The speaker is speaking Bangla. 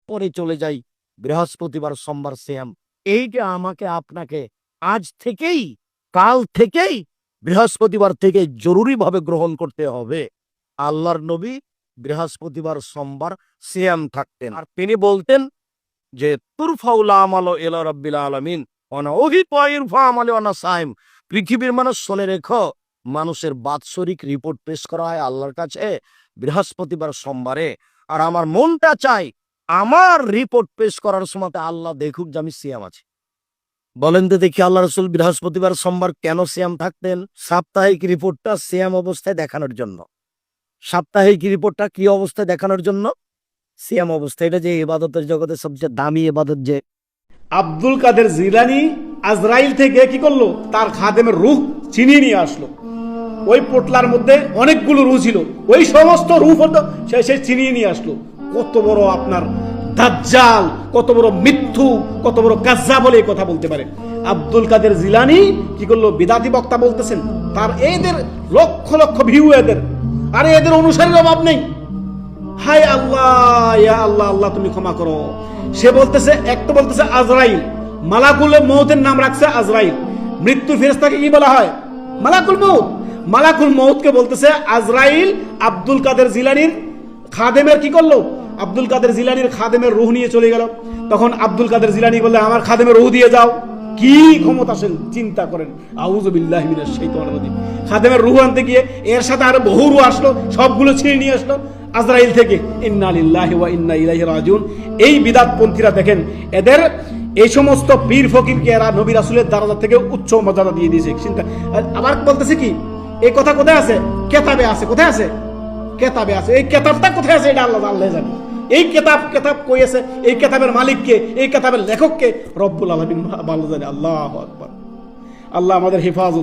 পরে চলে যাই বৃহস্পতিবার সোমবার সিয়াম। এইটা আমাকে আপনাকে আজ থেকেই, কাল থেকেই, বৃহস্পতিবার থেকে জরুরিভাবে গ্রহণ করতে হবে। আল্লাহর নবী বৃহস্পতিবার সোমবার সিয়াম থাকতেন, আর তিনি বলতেন যে তুরফাউল আমাল ইলা রাব্বিল আলামিন ওয়ানা উহিত ইরফা আমাল ওয়ানা সাইম। পৃথিবীর মানুষ শুনে রেখো, মানুষের বাৎসরিক রিপোর্ট পেশ করা হয় আল্লাহর কাছে বৃহস্পতিবার সোমবারে। আর আমার মনটা চাই আমার রিপোর্ট পেশ করার সময় আল্লাহ দেখুক যে আমি সিয়াম আছি। বলেন তো দেখি, আল্লাহ রসুল বৃহস্পতিবার সোমবার কেন সিয়াম থাকতেন? সাপ্তাহিক রিপোর্টটা সিয়াম অবস্থায় দেখানোর জন্য। সাপ্তাহিক রিপোর্টটা কি অবস্থায় দেখানোর জন্য? সিয়াম অবস্থা। এটা যে ইবাদতের জগতে সবচেয়ে দামি ইবাদত। যে আব্দুল কাদের জিলানী আজরাইল থেকে কি করলো, তার খাদেমের রূহ ছিনিয়ে নিয়ে আসলো। ওই পোটলার মধ্যে অনেকগুলো রূহ ছিল, ওই সমস্ত রূহ সে ছিনিয়ে নিয়ে আসলো। কত বড় আপনার দাজ্জাল, কত বড় মিথ্যু, কত বড় কাজ্জাব বলে এই কথা বলতে পারে। আব্দুল কাদের জিলানী কি করলো, বিদাতি বক্তা বলতেছেন, তার এদের লক্ষ লক্ষ ভিউ, এদের আরে এদের অনুসারীর অভাব নেই। হায় আল্লাহ, ইয়া আল্লাহ, আল্লাহ তুমি ক্ষমা করো। সে বলতেছে, একটা বলতেছে আজরাইল, মালাকুল মউতের নাম রাখছে আজরাইল। মৃত্যুর ফেরেশতাকে কি বলা হয়? মালাকুল মউত। মালাকুল মউতকে বলতেছে আজরাইল আব্দুল কাদের জিলানীর খাদেমের কি করলো, আব্দুল কাদের জিলানীর খাদেমের রূহ নিয়ে চলে গেল। তখন আব্দুল কাদের জিলানী বললে, আমার খাদেমের রূহ দিয়ে যাও। কি ক্ষমতাশীল, চিন্তা করেন। আউযু বিল্লাহি মিনাশ শাইতানির রাজিম। খাদেমের রূহ আনতে গিয়ে এর সাথে আরো বহু রূহ আসলো, সবগুলো ছিনিয়ে নিয়ে আসলো আজরাইল থেকে। ইন্না লিল্লাহি ওয়া ইন্না ইলাইহি রাজিউন। এই বিদআতপন্থীরা দেখেন, এদের এই সমস্ত পীর ফকিরকে এরা নবী রাসূলের দরজা থেকে উচ্চ মর্যাদা দিয়ে দিয়েছে। চিন্তা। আবার বলতেছে কি, এই কথা কোথায় আছে? কেতাবে আছে। কোথায় আছে? কেতাবে আছে। এই কেতাবটা কোথায় আছে? এটা আল্লাহ জানে। এই কেতাব কই আছে? এই কেতাবের মালিককে, এই কেতাবের লেখককে রব্বুল আলামিন ভালো জানে। আল্লাহু আকবার। আল্লাহ আমাদের হেফাজত